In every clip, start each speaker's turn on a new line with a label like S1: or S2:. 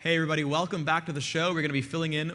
S1: Hey everybody, welcome back to the show. We're going to be filling in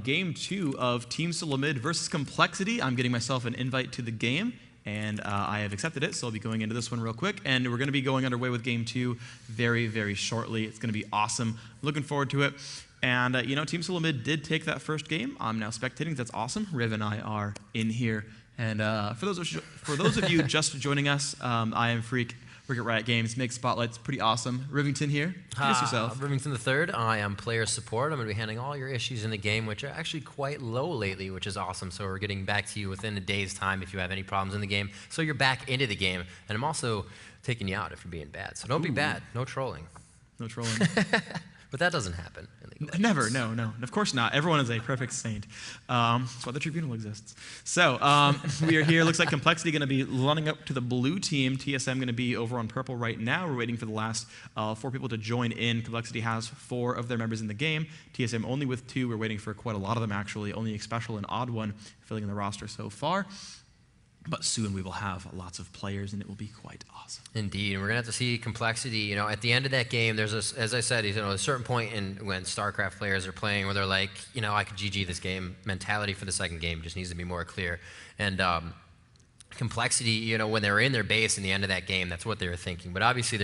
S1: Game 2 of Team Solomid versus Complexity. I'm getting myself an invite to the game, and I have accepted it, so I'll be going into this one real quick. And we're going to be going underway with Game 2 very, very shortly. It's going to be awesome. Looking forward to it. And, Team Solomid did take that first game. I'm now spectating. That's awesome. Riv and I are in here. And for those of you just joining us, I am Phreak. Work at Riot Games, make spotlights, pretty awesome. Rivington here, introduce yourself.
S2: Rivington the Third. I am player support. I'm going to be handling all your issues in the game, which are actually quite low lately, which is awesome. So we're getting back to you within a day's time if you have any problems in the game. So you're back into the game. And I'm also taking you out if you're being bad. So don't be bad. No trolling.
S1: No trolling.
S2: But that doesn't happen.
S1: Never, no. Of course not. Everyone is a perfect saint. That's why the tribunal exists. So we are here. Looks like Complexity going to be running up to the blue team. TSM going to be over on purple right now. We're waiting for the last 4 people to join in. Complexity has 4 of their members in the game. TSM only with 2. We're waiting for quite a lot of them, actually. Only Xpecial and TheOddOne filling in the roster so far. But soon we will have lots of players, and it will be quite awesome.
S2: Indeed, and we're gonna have to see Complexity. At the end of that game, there's as I said, a certain point when StarCraft players are playing where they're like, I could GG this game. Mentality for the second game just needs to be more clear. And Complexity, when they were in their base in the end of that game, that's what they were thinking. But obviously,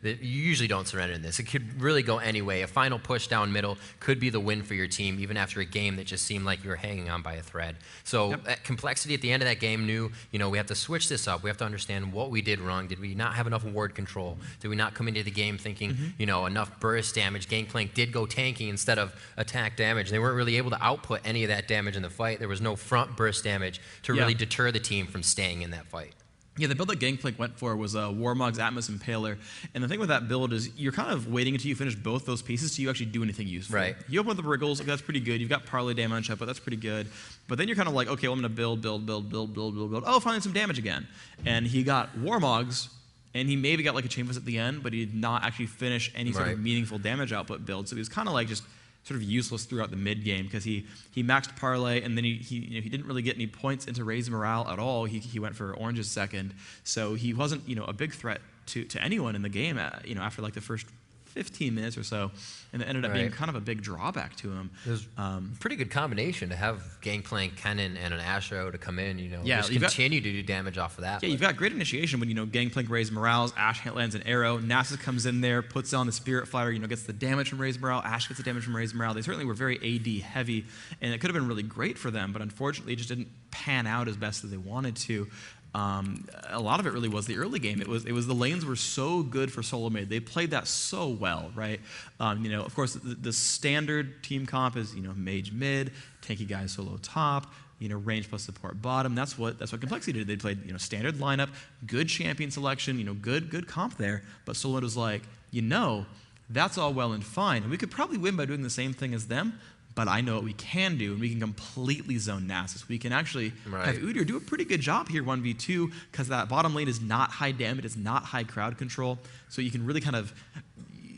S2: you usually don't surrender in this. It could really go any way. A final push down middle could be the win for your team, even after a game that just seemed like you were hanging on by a thread. So Complexity at the end of that game knew, we have to switch this up. We have to understand what we did wrong. Did we not have enough ward control? Did we not come into the game thinking, enough burst damage? Gangplank did go tanking instead of attack damage. They weren't really able to output any of that damage in the fight. There was no front burst damage to really deter the team from staying in that fight.
S1: Yeah, the build that Gangplank went for was Warmog's Atmos Impaler. And the thing with that build is you're kind of waiting until you finish both those pieces till you actually do anything useful.
S2: Right.
S1: You open up the Wriggles, that's pretty good. You've got Parlay damage up, but that's pretty good. But then you're kind of like, okay, well, I'm going to build. Oh, finally some damage again. And he got Warmogs, and he maybe got like a Chain Fist at the end, but he did not actually finish any sort of meaningful damage output build. So he was kind of like just sort of useless throughout the mid game because he maxed Parlay, and then he didn't really get any points into raise morale at all. He went for Orange's second, so he wasn't a big threat to anyone in the game. After like the first 15 minutes or so, and it ended up being kind of a big drawback to him.
S2: It was a pretty good combination to have Gangplank, Kennen, and an Astro to come in.
S1: Just
S2: continue to do damage off of that.
S1: Yeah, you've got great initiation when Gangplank raise morales, Ash lands an arrow, Nasus comes in there, puts on the Spirit Flyer, gets the damage from raise morale, Ash gets the damage from raise morale. They certainly were very AD heavy, and it could have been really great for them, but unfortunately it just didn't pan out as best as they wanted to. A lot of it really was the early game. It was the lanes were so good for Solomid. They played that so well, right? Of course, the standard team comp is mage mid, tanky guys solo top, range plus support bottom. That's what Complexity did. They played standard lineup, good champion selection, good comp there. But Solomid was like, that's all well and fine, and we could probably win by doing the same thing as them. But I know what we can do, and we can completely zone Nasus. We can actually have Udyr do a pretty good job here 1v2 because that bottom lane is not high damage, it's not high crowd control. So you can really kind of,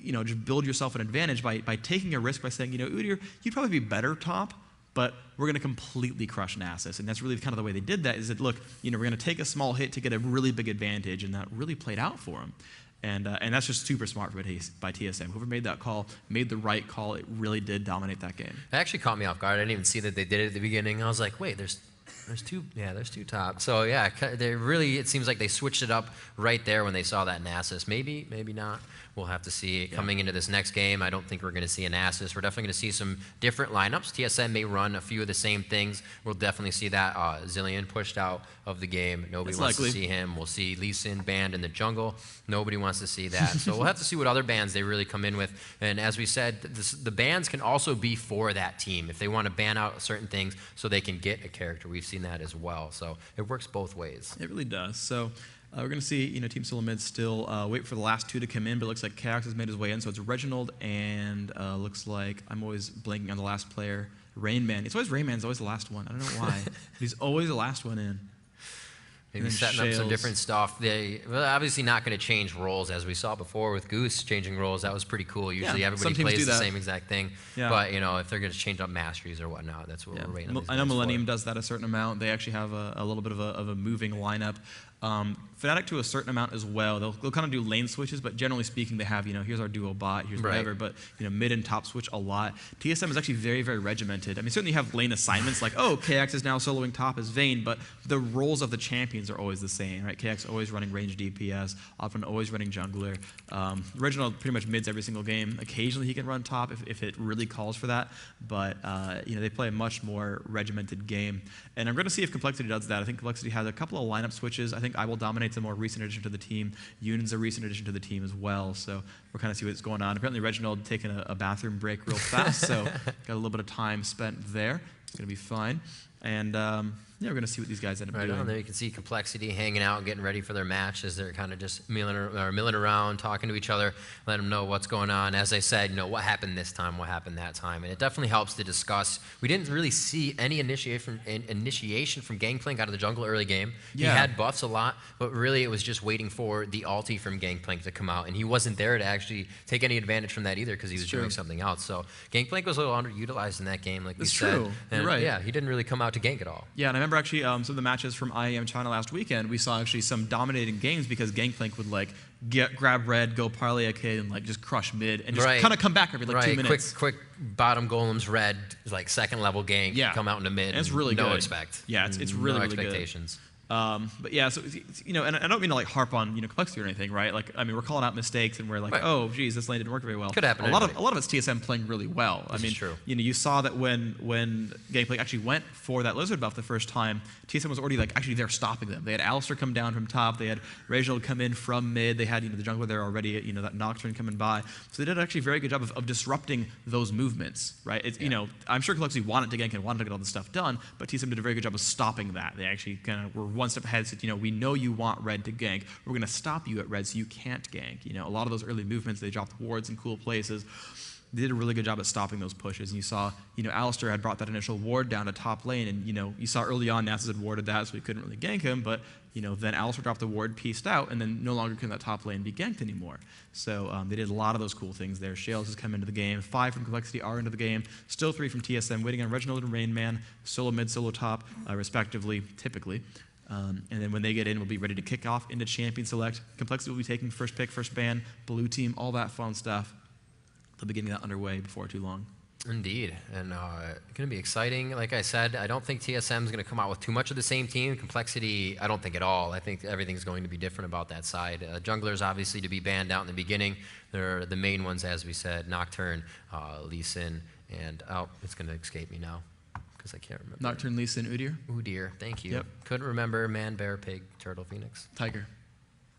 S1: just build yourself an advantage by taking a risk by saying, Udyr, you'd probably be better top, but we're going to completely crush Nasus. And that's really kind of the way they did that, is that, look, we're going to take a small hit to get a really big advantage, and that really played out for them. And that's just super smart by TSM. Whoever made that call made the right call. It really did dominate that game.
S2: It actually caught me off guard. I didn't even see that they did it at the beginning. I was like, wait, there's 2. Yeah, there's 2 top. So yeah, it seems like they switched it up right there when they saw that Nasus. Maybe not. We'll have to see. Coming into this next game, I don't think we're going to see a Nasus. We're definitely going to see some different lineups. TSM may run a few of the same things. We'll definitely see that. Zillion pushed out of the game. Nobody wants to see him. We'll see Lee Sin banned in the jungle. Nobody wants to see that. So we'll have to see what other bans they really come in with. And as we said, the bans can also be for that team if they want to ban out certain things so they can get a character. We've seen that as well. So it works both ways.
S1: It really does. So we're going to see, Team Solomid still wait for the last 2 to come in, but it looks like Chaox has made his way in. So it's Reginald and looks like, I'm always blanking on the last player, TheRainMan. It's always TheRainMan, always the last one. I don't know why. But he's always the last one in.
S2: Maybe setting up some different stuff. They're obviously not going to change roles, as we saw before with Goose changing roles. That was pretty cool. Usually everybody plays the same exact thing. Yeah. But if they're going to change up masteries or whatnot, that's what we're waiting on.
S1: I know Millennium does that a certain amount. They actually have a little bit of a moving lineup. Fnatic to a certain amount as well. They'll kind of do lane switches, but generally speaking, they have, here's our duo bot, here's whatever, but, mid and top switch a lot. TSM is actually very, very regimented. I mean, certainly you have lane assignments like, Chaox is now soloing top as Vayne, but the roles of the champions are always the same, right? Chaox always running range DPS, often always running jungler. Reginald pretty much mids every single game. Occasionally he can run top if it really calls for that, but, they play a much more regimented game. And I'm going to see if Complexity does that. I think Complexity has a couple of lineup switches. I think IWillDominate's a more recent addition to the team. Yuhn's a recent addition to the team as well. So we'll kind of see what's going on. Apparently Reginald taking a bathroom break real fast, so got a little bit of time spent there. It's going to be fine. And we're going to see what these guys end up doing.
S2: Right on there, you can see Complexity hanging out and getting ready for their match as they're kind of just milling around, talking to each other, letting them know what's going on. As I said, what happened this time, what happened that time, and it definitely helps to discuss. We didn't really see any initiation from Gangplank out of the jungle early game.
S1: Yeah.
S2: He had buffs a lot, but really it was just waiting for the ulti from Gangplank to come out, and he wasn't there to actually take any advantage from that either because he was doing something else. So Gangplank was a little underutilized in that game, like we said.
S1: True.
S2: And
S1: You're right.
S2: Yeah, he didn't really come out to gank at all.
S1: Yeah, and I remember actually some of the matches from IEM China last weekend, we saw actually some dominating games because Gangplank would grab red, go parlay a kid, and just crush mid, and just kind of come back every 2 minutes.
S2: Quick bottom golems red, second level gank, come out into mid.
S1: And it's really
S2: no
S1: good.
S2: Expect.
S1: Yeah, it's really, really
S2: expectations.
S1: Good. But yeah, so and I don't mean to harp on Complexity or anything, right? We're calling out mistakes, and we're oh, geez, this lane didn't work very well.
S2: Could happen.
S1: A lot of it's TSM playing really well.
S2: This is true.
S1: You saw that when Gangplank actually went for that lizard buff the first time, TSM was already actually there stopping them. They had Alistar come down from top, they had Reginald come in from mid, they had the jungler there already, that Nocturne coming by. So they did actually a very good job of disrupting those movements, right? I'm sure Complexity wanted to gank and wanted to get all this stuff done, but TSM did a very good job of stopping that. They actually kind of were one step ahead, said, we know you want red to gank. We're going to stop you at red so you can't gank. A lot of those early movements, they dropped wards in cool places. They did a really good job at stopping those pushes. And you saw, Alistar had brought that initial ward down to top lane, and, you saw early on Nasus had warded that, so we couldn't really gank him, but, then Alistar dropped the ward, pieced out, and then no longer can that top lane be ganked anymore. So they did a lot of those cool things there. Shales has come into the game. 5 from Complexity are into the game. Still 3 from TSM, waiting on Reginald and TheRainMan, solo mid, solo top, respectively, typically. And then when they get in, we'll be ready to kick off into Champion Select. Complexity will be taking first pick, first ban, blue team, all that fun stuff. They'll be getting that underway before too long.
S2: Indeed, and going to be exciting. Like I said, I don't think TSM is going to come out with too much of the same team. Complexity, I don't think at all. I think everything's going to be different about that side. Junglers, obviously, to be banned out in the beginning. They're the main ones, as we said, Nocturne, Lee Sin, and it's going to escape me now. I can't remember.
S1: Nocturne, Lee Sin, Udyr.
S2: Udyr, thank you.
S1: Yep.
S2: Couldn't remember man, bear, pig, turtle, phoenix.
S1: Tiger.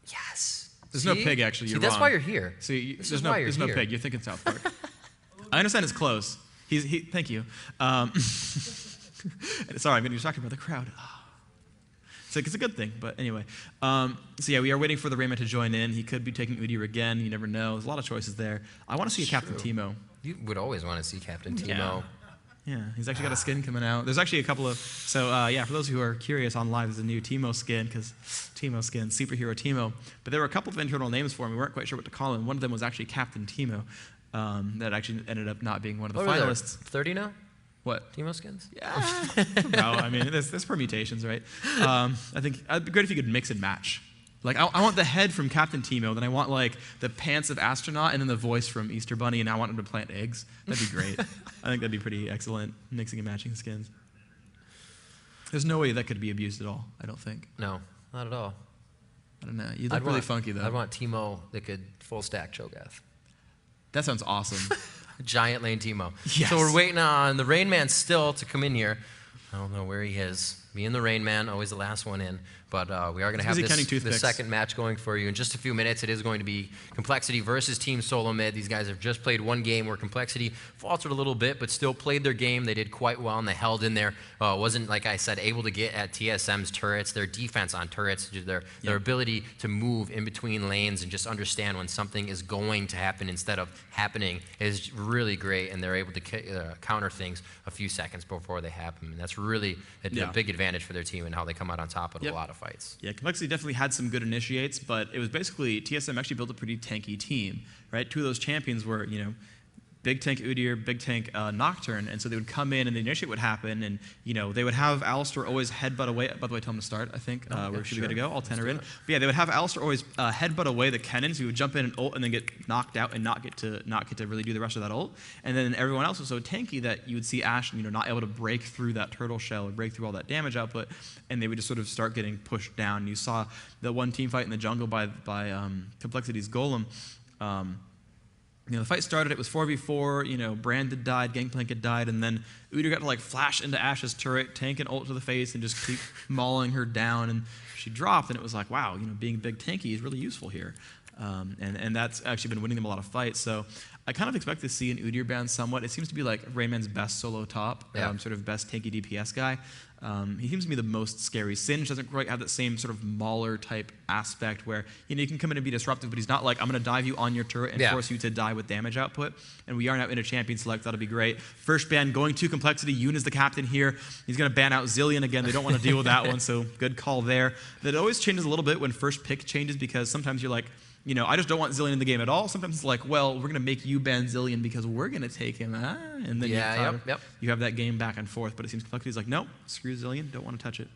S2: Yes.
S1: There's no pig, actually. You're
S2: that's
S1: wrong.
S2: why you're here.
S1: See, there's no pig. You're thinking South Park. I understand it's close. Thank you. Sorry, I'm getting distracted by the crowd. It's a good thing, but anyway. We are waiting for TheRainMan to join in. He could be taking Udyr again. You never know. There's a lot of choices there. I want to see a Captain Teemo.
S2: You would always want to see Captain Teemo.
S1: Yeah, he's actually got a skin coming out. There's actually a couple of, for those who are curious online, there's a new Teemo skin, because Teemo skin, superhero Teemo. But there were a couple of internal names for him. We weren't quite sure what to call him. One of them was actually Captain Teemo. That actually ended up not being one of the finalists.
S2: 30 now?
S1: What?
S2: Teemo skins?
S1: Yeah. No, I mean, there's permutations, right? I think it'd be great if you could mix and match. I want the head from Captain Teemo, then I want the pants of Astronaut, and then the voice from Easter Bunny, and I want him to plant eggs. That'd be great. I think that'd be pretty excellent, mixing and matching skins. There's no way that could be abused at all, I don't think.
S2: No, not at all.
S1: I don't know. You look really funky, though.
S2: I'd want Teemo that could full stack Cho'Gath.
S1: That sounds awesome.
S2: Giant lane Teemo.
S1: Yes.
S2: So we're waiting on TheRainMan still to come in here. I don't know where he is. Me and TheRainMan, always the last one in. But we are going to have this second match going for you in just a few minutes. It is going to be Complexity versus Team Solomid. These guys have just played one game where Complexity faltered a little bit, but still played their game. They did quite well, and they held in there. Wasn't, like I said, able to get at TSM's turrets. Their defense on turrets, their ability to move in between lanes and just understand when something is going to happen instead of happening is really great, and they're able to counter things a few seconds before they happen. And that's really a big advantage for their team and how they come out on top of a lot of fights.
S1: Yeah, Complexity definitely had some good initiates, but it was basically TSM actually built a pretty tanky team, right? Two of those champions were, big tank Udyr, big tank Nocturne, and so they would come in and the initiate would happen, and they would have Alistar always headbutt away. By the way, tell them to start. I think where should we go to go? I'll 10 her in. But yeah, they would have Alistar always headbutt away the cannon, so he would jump in and ult and then get knocked out and not get to really do the rest of that ult. And then everyone else was so tanky that you would see Ashe, not able to break through that turtle shell and break through all that damage output, and they would just sort of start getting pushed down. You saw the one team fight in the jungle by Complexity's Golem. The fight started, it was 4v4, Brand died, Gangplank had died, and then Udyr got to like flash into Ashe's turret, tank an ult to the face, and just keep mauling her down, and she dropped, and it was like, wow, being big tanky is really useful here. And that's actually been winning them a lot of fights. So I kind of expect to see an Udyr ban somewhat. It seems to be like RainMan's best solo top, sort of best tanky DPS guy. He seems to be the most scary. Singe doesn't quite have that same sort of mauler type aspect where you can come in and be disruptive, but he's not like, I'm going to dive you on your turret and force you to die with damage output. And we are now in a champion select. That'll be great. First ban going to Complexity. Yuhn is the captain here. He's going to ban out Zilean again. They don't want to deal with that one, so good call there. That always changes a little bit when first pick changes because sometimes you're like, I just don't want Zilean in the game at all. Sometimes it's like, well, we're going to make you ban Zilean because we're going to take him. And then you have that game back and forth. But it seems Complexity's like, nope, screw Zilean. Don't want to touch it.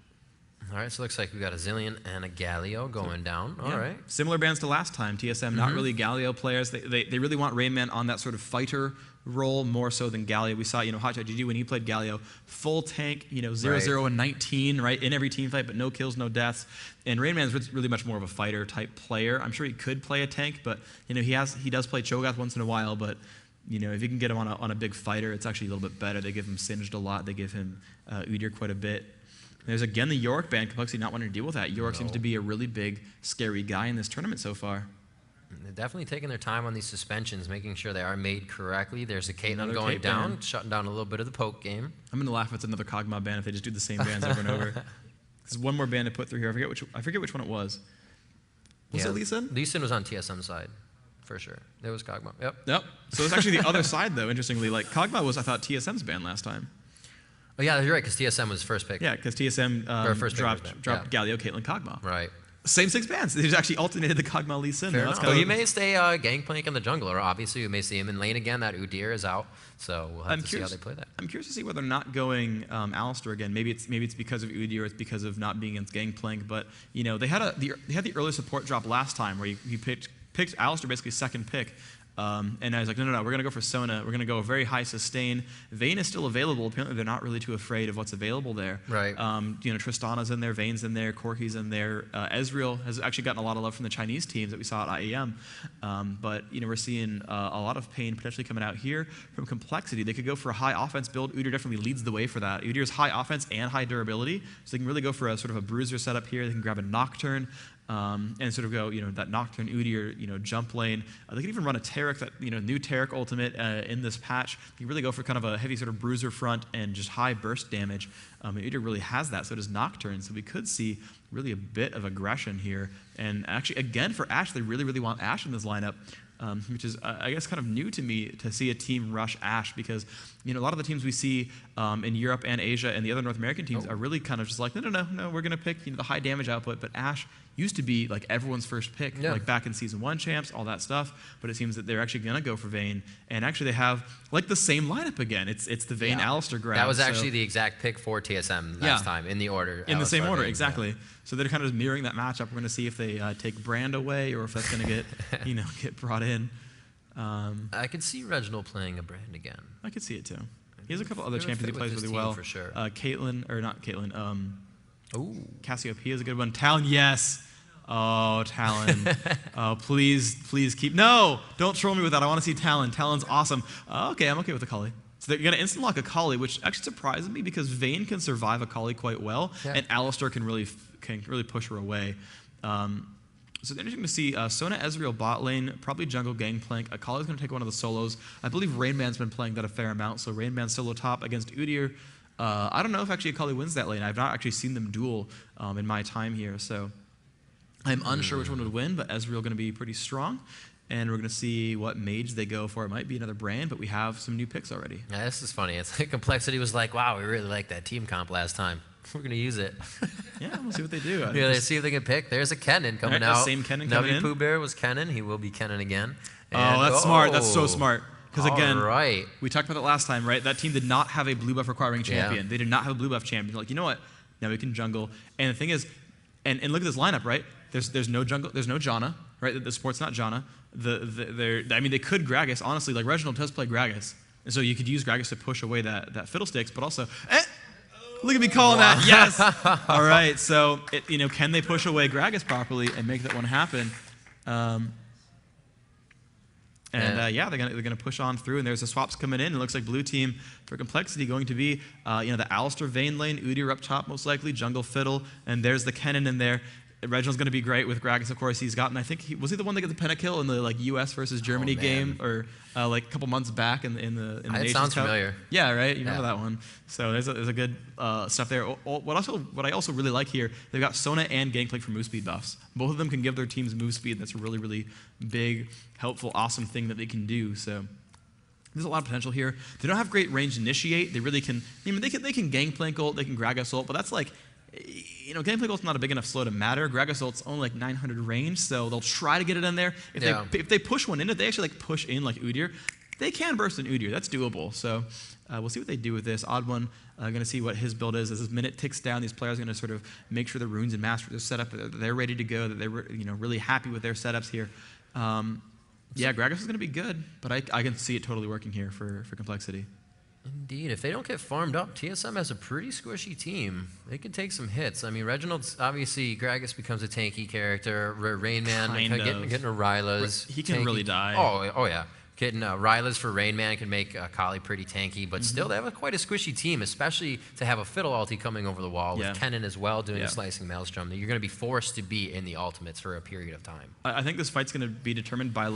S2: All right, so it looks like we got a Zilean and a Galio going down. All right.
S1: Similar bans to last time. TSM, not really Galio players. They really want RainMan on that sort of fighter role more so than Galio. We saw, Hotshot GG when he played Galio, full tank, 0-0 and 19, right, in every team fight, but no kills, no deaths. And RainMan's really much more of a fighter type player. I'm sure he could play a tank, but he does play Cho'Gath once in a while. But if you can get him on a big fighter, it's actually a little bit better. They give him Singed a lot. They give him Udyr quite a bit. There's again the Yorick ban, Complexity not wanting to deal with that. Yorick seems to be a really big, scary guy in this tournament so far.
S2: They're definitely taking their time on these suspensions, making sure they are made correctly. There's a Caitlyn going down, shutting down a little bit of the poke game.
S1: I'm going to laugh if it's another Kog'Meow ban if they just do the same bans over and over. There's one more ban to put through here. I forget which one it was. Was it Lee Sin?
S2: Lee Sin was on TSM side, for sure. It was Kog'Meow.
S1: Yep. So it's actually the other side, though, interestingly. Like, Kog'Meow was, I thought, TSM's ban last time.
S2: Oh, yeah, you're right, because TSM was first pick.
S1: Yeah, because TSM dropped Galio, Caitlyn, Kog'Meow.
S2: Right.
S1: Same 6 bans. They just actually alternated the Kog'Meow Lee Sin.
S2: Well, you may stay Gangplank in the jungle, or obviously you may see him in lane again. That Udyr is out, so we'll have to see how they play that.
S1: I'm curious to see whether they're not going Alistar again. Maybe it's because of Udyr, or it's because of not being against Gangplank. But they had the early support drop last time where he picked Alistar basically second pick. And I was like, no, we're going to go for Sona. We're going to go very high sustain. Vayne is still available. Apparently, they're not really too afraid of what's available there.
S2: Right.
S1: Tristana's in there, Vayne's in there, Corki's in there. Ezreal has actually gotten a lot of love from the Chinese teams that we saw at IEM. But we're seeing a lot of pain potentially coming out here from Complexity. They could go for a high offense build. Udyr definitely leads the way for that. Udyr's high offense and high durability, so they can really go for a sort of a bruiser setup here. They can grab a Nocturne. And sort of go, that Nocturne Udyr, jump lane. They can even run a Taric, that new Taric ultimate in this patch. You can really go for kind of a heavy sort of bruiser front and just high burst damage. And Udyr really has that, so does Nocturne. So we could see really a bit of aggression here. And actually, again, for Ashe, they really, really want Ashe in this lineup. Which is, I guess, kind of new to me to see a team rush Ashe because, a lot of the teams we see in Europe and Asia and the other North American teams are really kind of just like, no, we're going to pick the high damage output. But Ashe used to be like everyone's first pick, like back in Season 1 champs, all that stuff. But it seems that they're actually going to go for Vayne. And actually they have like the same lineup again. It's the Vayne Alistar grab.
S2: That was actually the exact pick for TSM last time in the order.
S1: In the same order, exactly. So they're kind of mirroring that matchup. We're going to see if they take Brand away or if that's going to get, get brought in.
S2: I could see Reginald playing a Brand again.
S1: I could see it too. He has a couple other champions he plays really well.
S2: For sure.
S1: Cassiopeia is a good one. Talon, yes. Oh, Talon. Please keep. No, don't troll me with that. I want to see Talon. Talon's awesome. Okay, I'm okay with Akali. So they're going to instant lock Akali, which actually surprises me because Vayne can survive Akali quite well, and Alistar can really push her away. So it's interesting to see Sona Ezreal bot lane, probably jungle Gangplank. Akali's going to take one of the solos. I believe RainMan's been playing that a fair amount, so RainMan solo top against Udyr. I don't know if actually Akali wins that lane. I've not actually seen them duel in my time here, so I'm unsure which one would win, but Ezreal going to be pretty strong. And we're going to see what mage they go for. It might be another Brand, but we have some new picks already.
S2: Yeah, this is funny. It's like Complexity was like, wow, we really liked that team comp last time. We're going to use it.
S1: Yeah, we'll see what they do.
S2: Let's see if they can pick. There's a Kennen coming out.
S1: Same Kennen coming in.
S2: Nubbypoohbear was Kennen. He will be Kennen again.
S1: And, that's smart. That's so smart. Because again,
S2: right.
S1: we talked about that last time, right? That team did not have a blue buff requiring champion. They did not have a blue buff champion. Like, you know what? Now we can jungle. And the thing is, and look at this lineup, right? There's no jungle. There's no Janna, right? The support's not Janna. I mean, they could Gragas. Honestly, like Reginald does play Gragas, and so you could use Gragas to push away that Fiddlesticks. But also, look at me calling that. Yes. All right. So can they push away Gragas properly and make that one happen? They're gonna push on through, and there's the swaps coming in. It looks like blue team for Complexity going to be the Alistar Vayne lane, Udyr up top most likely, jungle Fiddle, and there's the Kennen in there. Reginald's going to be great with Gragas, of course. He's gotten, I think, was he the one that got the pentakill in the US versus Germany game, or like a couple months back in the Nations Cup?
S2: It sounds familiar.
S1: Yeah, right. You remember that one? So there's a good stuff there. What I also really like here, they've got Sona and Gangplank for move speed buffs. Both of them can give their teams move speed. That's a really, really big, helpful, awesome thing that they can do. So there's a lot of potential here. They don't have great range initiate. They really can. I mean, they can Gangplank ult, they can Gragas ult, but that's like. Gangplank ult's not a big enough slow to matter. Gragas ult's only like 900 range, so they'll try to get it in there. If they push one in, if they actually like push in like Udyr, they can burst an Udyr. That's doable. So we'll see what they do with this. OddOne, going to see what his build is. As this minute ticks down, these players are going to sort of make sure the runes and masters are set up, that they're ready to go, that they're really happy with their setups here. Gragas is going to be good, but I can see it totally working here for Complexity.
S2: Indeed. If they don't get farmed up, TSM has a pretty squishy team. They can take some hits. I mean, Reginald's obviously, Gragas becomes a tanky character. RainMan getting a Rylas.
S1: He can really die.
S2: Oh yeah. Getting Rylas for RainMan can make Kali pretty tanky, but still they have quite a squishy team, especially to have a Fiddle ulti coming over the wall with Kennen as well doing a slicing maelstrom. You're going to be forced to be in the ultimates for a period of time.
S1: I think this fight's going to be determined by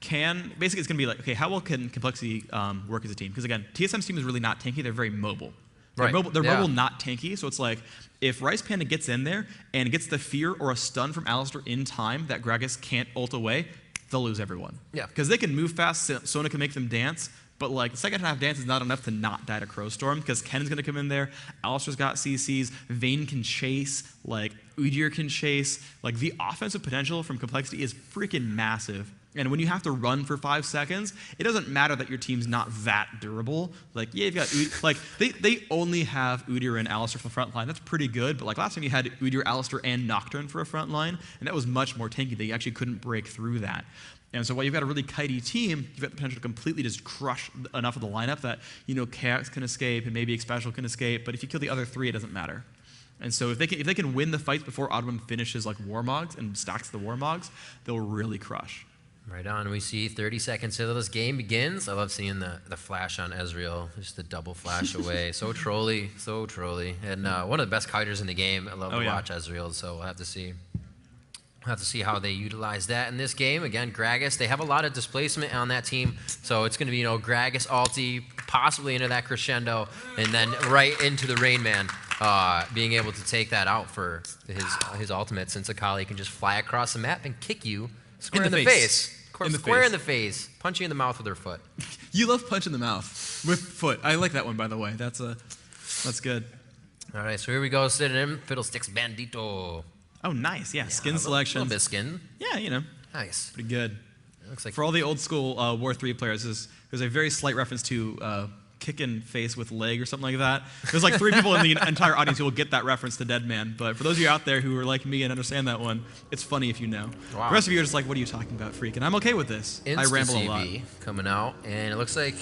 S1: basically it's going to be like, okay, how well can Complexity work as a team? Because again, TSM's team is really not tanky. They're very mobile. They're mobile, not tanky. So it's like, if RicePanda gets in there and gets the fear or a stun from Alistar in time that Gragas can't ult away, they'll lose everyone. Yeah. Because they can move fast, Sona can make them dance, but like the second half dance is not enough to not die to Crowstorm, because Kennen's going to come in there, Alistar's got CCs, Vayne can chase, like Udyr can chase. Like the offensive potential from Complexity is freaking massive. And when you have to run for 5 seconds, it doesn't matter that your team's not that durable. Like, yeah, you've got like they only have Udyr and Alistar for the front line. That's pretty good. But like last time you had Udyr, Alistar, and Nocturne for a front line, and that was much more tanky. They actually couldn't break through that. And so while you've got a really kitey team, you've got the potential to completely just crush enough of the lineup that Chaox can escape and maybe Xpecial can escape. But if you kill the other 3, it doesn't matter. And so if they can win the fights before OddOne finishes like Warmogs and stacks the Warmogs, they'll really crush.
S2: Right on. We see 30 seconds till this game begins. I love seeing the flash on Ezreal, just the double flash away. So trolly, so trolly. And one of the best kiters in the game. I love to watch Ezreal, so we'll have to see. We'll have to see how they utilize that in this game. Again, Gragas, they have a lot of displacement on that team, so it's going to be Gragas ulti, possibly into that crescendo, and then right into the RainMan, being able to take that out for his ultimate, since Akali can just fly across the map and kick you square in the face. Square in the face. Punch you in the mouth with her foot.
S1: You love punch in the mouth with foot. I like that one, by the way. That's good.
S2: All right, so here we go. Sitting in Fiddlesticks Bandito.
S1: Oh, nice. Yeah, skin selection.
S2: A little bit of skin.
S1: Yeah,
S2: Nice.
S1: Pretty good.
S2: It looks like
S1: for all the old school War 3 players, there's a very slight reference to kicking face with leg or something like that. There's like 3 people in the entire audience who will get that reference to Dead Man. But for those of you out there who are like me and understand that one, it's funny if you know. Wow. The rest of you are just like, what are you talking about, Phreak? And I'm okay with this. I ramble a lot.
S2: Coming out, and it looks like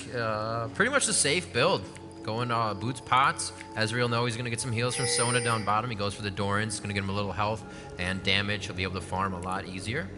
S2: pretty much the safe build. Going boots pots. Ezreal knows he's going to get some heals from Sona down bottom. He goes for the Dorans. It's going to get him a little health and damage. He'll be able to farm a lot easier.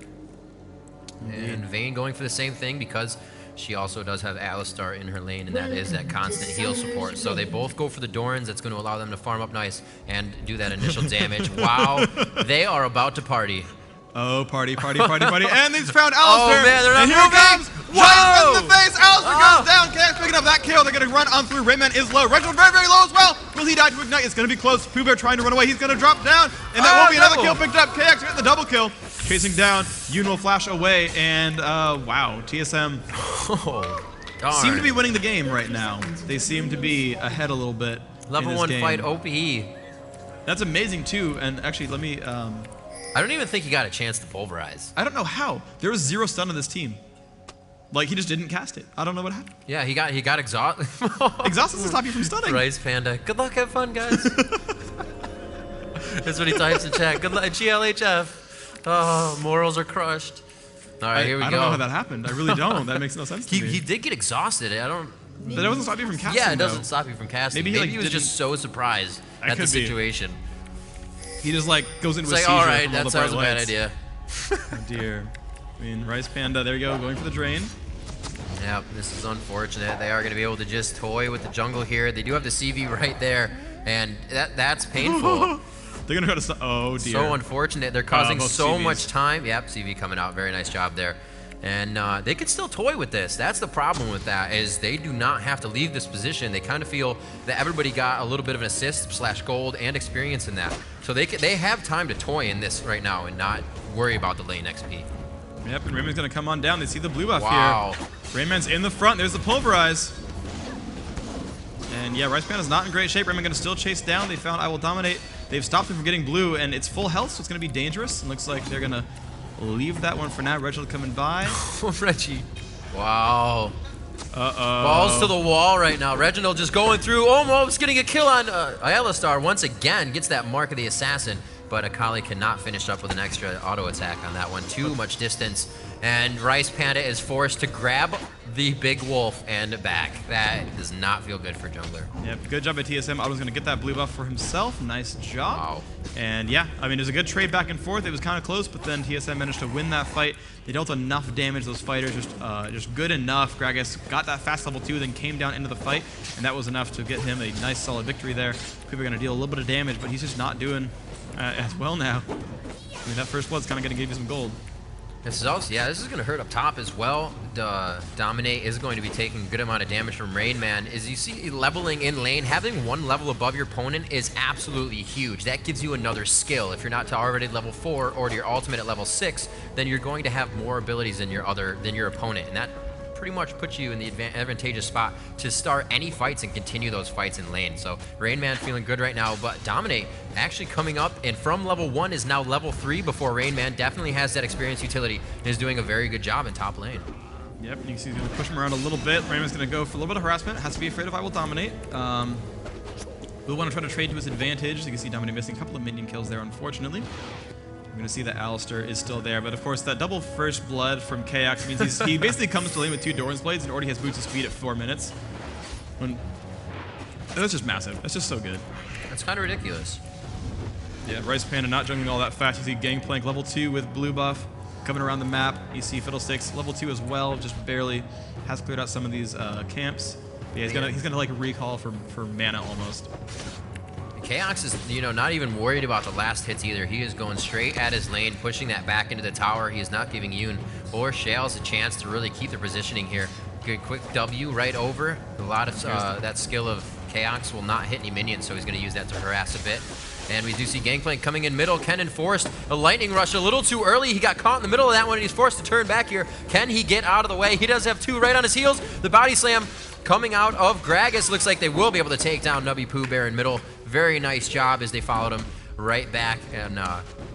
S2: And Vayne going for the same thing because she also does have Alistar in her lane, and that is that constant heal support. So they both go for the Dorans. That's going to allow them to farm up nice and do that initial damage. Wow, they are about to party.
S1: Oh, party. And he's found Alistar.
S2: Oh, man, they're not
S1: and here
S2: moving.
S1: It comes. Whoa! In the face. Alistar goes down. Chaox picking up that kill. They're going to run on through. RainMan is low. Reginald very, very low as well. Will he die to Ignite? It's going to be close. Poohbear trying to run away. He's going to drop down. And that won't be another kill picked up. Chaox getting the double kill. Chasing down. Yuhn will flash away. And, wow, TSM seem to be winning the game right now. They seem to be ahead a little bit.
S2: Level 1 fight OP.
S1: That's amazing, too. And actually, let me...
S2: I don't even think he got a chance to pulverize.
S1: I don't know how. There was 0 stun on this team. Like, he just didn't cast it. I don't know what happened.
S2: Yeah, he got exhaust.
S1: Exhaust doesn't stop you from stunning.
S2: RicePanda. Good luck, have fun, guys. That's what he types in chat. Good luck, GLHF. Oh, morals are crushed. All right, here we go.
S1: I don't know how that happened. I really don't. That makes no sense to me.
S2: He did get exhausted. I don't.
S1: But that doesn't stop you from casting.
S2: Yeah, it doesn't stop you from casting. Maybe he was just so surprised at the situation.
S1: He just like goes into a seizure.
S2: All right, that sounds a bad idea.
S1: Oh dear. I mean, RicePanda, there you go, going for the drain.
S2: Yeah, this is unfortunate. They are going to be able to just toy with the jungle here. They do have the CV right there, and that's painful.
S1: They're going to try to... Oh, dear.
S2: So unfortunate. They're causing so much time. Yep, CV coming out. Very nice job there. And they can still toy with this. That's the problem with that, is they do not have to leave this position. They kind of feel that everybody got a little bit of an assist / gold and experience in that. So they have time to toy in this right now and not worry about the lane XP.
S1: Yep, and Rainman's going to come on down. They see the blue buff
S2: here.
S1: Rainman's in the front. There's the pulverize. And yeah, RicePanda's not in great shape. Rainman going to still chase down. They found IWillDominate. They've stopped him from getting blue, and it's full health, so it's going to be dangerous. It looks like they're going to leave that one for now. Reginald coming by.
S2: Reggie. Wow.
S1: Uh-oh.
S2: Balls to the wall right now. Reginald just going through, almost getting a kill on Alistar. Once again, gets that mark of the assassin. But Akali cannot finish up with an extra auto attack on that one. Too much distance. And RicePanda is forced to grab the big wolf and back. That does not feel good for jungler.
S1: Yep, good job by TSM. Otto's going to get that blue buff for himself. Nice job.
S2: Wow.
S1: And yeah, I mean, it was a good trade back and forth. It was kind of close, but then TSM managed to win that fight. They dealt enough damage, those fighters, just good enough. Gragas got that fast level 2, then came down into the fight, and that was enough to get him a nice solid victory there. People are going to deal a little bit of damage, but he's just not doing as well now. I mean, that first blood's kind of going to give you some gold.
S2: This is also, yeah, this is going to hurt up top as well. Dominate is going to be taking a good amount of damage from RainMan. As you see, leveling in lane, having one level above your opponent is absolutely huge. That gives you another skill. If you're not to already level 4 or to your ultimate at level 6, then you're going to have more abilities than your opponent, and that pretty much puts you in the advantageous spot to start any fights and continue those fights in lane. So RainMan feeling good right now, but Dominate actually coming up, and from level 1 is now level 3 before RainMan definitely has that experience utility and is doing a very good job in top lane.
S1: Yep, you can see he's going to push him around a little bit. RainMan's going to go for a little bit of harassment. Has to be afraid of IWillDominate. We'll want to try to trade to his advantage. You can see Dominate missing a couple of minion kills there, unfortunately. We're going to see that Alistar is still there, but of course that double first blood from Chaox means he basically comes to lane with 2 Doran's Blades and already has boots of speed at 4 minutes. That's just massive. That's just so good.
S2: That's kind of ridiculous.
S1: Yeah, RicePanda not jungling all that fast. You see Gangplank level 2 with blue buff coming around the map. You see Fiddlesticks level 2 as well, just barely has cleared out some of these camps. But yeah, he's gonna like recall for mana almost.
S2: Chaox is, not even worried about the last hits either. He is going straight at his lane, pushing that back into the tower. He is not giving Yuhn or Shales a chance to really keep their positioning here. Good quick W right over. A lot of that skill of Chaox will not hit any minions, so he's going to use that to harass a bit. And we do see Gangplank coming in middle. Kennen forced a lightning rush a little too early. He got caught in the middle of that one, and he's forced to turn back here. Can he get out of the way? He does have 2 right on his heels. The body slam coming out of Gragas. Looks like they will be able to take down Nubbypoohbear in middle. Very nice job as they followed him right back and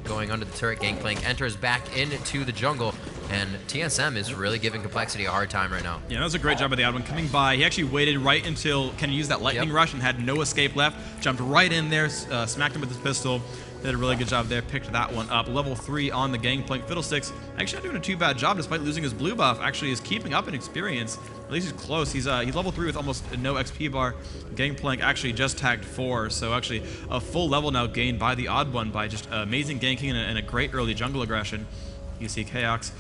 S2: going under the turret. Gangplank enters back into the jungle, and TSM is really giving Complexity a hard time right now.
S1: Yeah, that was a great job by the OddOne coming by. He actually waited right until Ken used that lightning rush and had no escape left. Jumped right in there, smacked him with his pistol. Did a really good job there, picked that one up. Level 3 on the Gangplank. Fiddlesticks actually not doing a too bad job despite losing his blue buff. Actually is keeping up in experience. At least he's close. He's level 3 with almost no XP bar. Gangplank actually just tagged 4, so actually a full level now gained by the OddOne by just amazing ganking and a great early jungle aggression. You see Chaox